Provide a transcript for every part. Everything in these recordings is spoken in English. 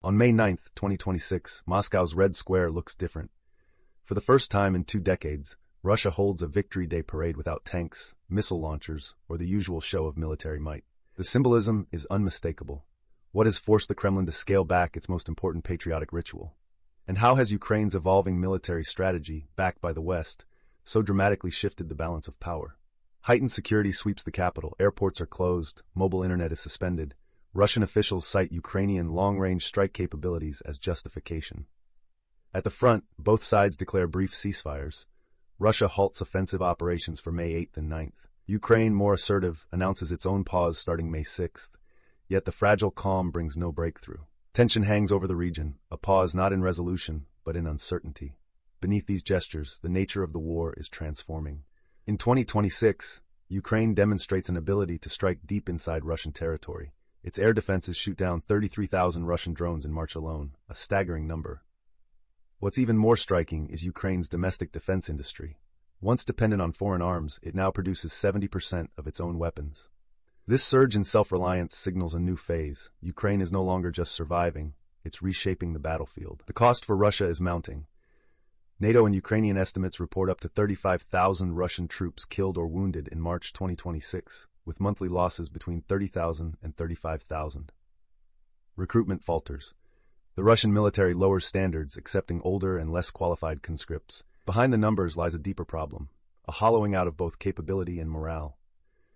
On May 9, 2026, Moscow's Red Square looks different. For the first time in 2 decades, Russia holds a Victory Day parade without tanks, missile launchers, or the usual show of military might. The symbolism is unmistakable. What has forced the Kremlin to scale back its most important patriotic ritual? And how has Ukraine's evolving military strategy, backed by the West, so dramatically shifted the balance of power? Heightened security sweeps the capital, airports are closed, mobile internet is suspended. Russian officials cite Ukrainian long-range strike capabilities as justification. At the front, both sides declare brief ceasefires. Russia halts offensive operations for May 8th and 9th. Ukraine, more assertive, announces its own pause starting May 6th. Yet the fragile calm brings no breakthrough. Tension hangs over the region, a pause not in resolution, but in uncertainty. Beneath these gestures, the nature of the war is transforming. In 2026, Ukraine demonstrates an ability to strike deep inside Russian territory. Its air defenses shoot down 33,000 Russian drones in March alone, a staggering number. What's even more striking is Ukraine's domestic defense industry. Once dependent on foreign arms, it now produces 70% of its own weapons. This surge in self-reliance signals a new phase. Ukraine is no longer just surviving, it's reshaping the battlefield. The cost for Russia is mounting. NATO and Ukrainian estimates report up to 35,000 Russian troops killed or wounded in March 2026, with monthly losses between 30,000 and 35,000. Recruitment falters. The Russian military lowers standards, accepting older and less qualified conscripts. Behind the numbers lies a deeper problem, a hollowing out of both capability and morale.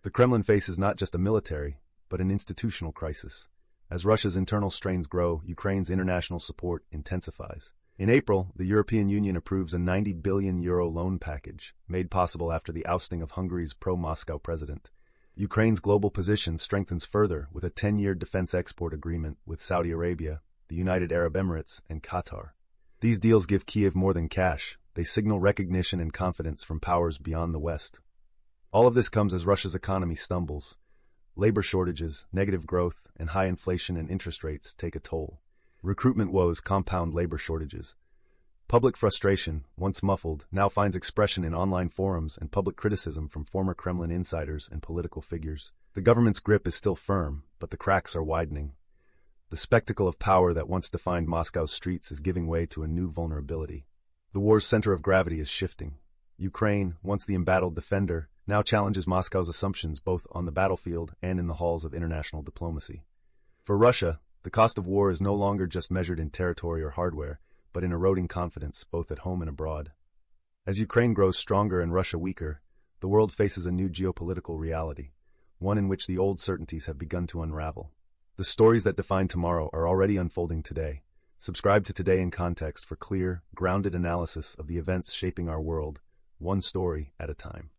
The Kremlin faces not just a military, but an institutional crisis. As Russia's internal strains grow, Ukraine's international support intensifies. In April, the European Union approves a €90 billion loan package, made possible after the ousting of Hungary's pro-Moscow president. Ukraine's global position strengthens further with a 10-year defense export agreement with Saudi Arabia, the United Arab Emirates, and Qatar. These deals give Kyiv more than cash. They signal recognition and confidence from powers beyond the West. All of this comes as Russia's economy stumbles. Labor shortages, negative growth, and high inflation and interest rates take a toll. Recruitment woes compound labor shortages. Public frustration, once muffled, now finds expression in online forums and public criticism from former Kremlin insiders and political figures. The government's grip is still firm, but the cracks are widening. The spectacle of power that once defined Moscow's streets is giving way to a new vulnerability. The war's center of gravity is shifting. Ukraine, once the embattled defender, now challenges Moscow's assumptions both on the battlefield and in the halls of international diplomacy. For Russia, the cost of war is no longer just measured in territory or hardware, but in eroding confidence both at home and abroad. As Ukraine grows stronger and Russia weaker, the world faces a new geopolitical reality, one in which the old certainties have begun to unravel. The stories that define tomorrow are already unfolding today. Subscribe to Today in Context for clear, grounded analysis of the events shaping our world, one story at a time.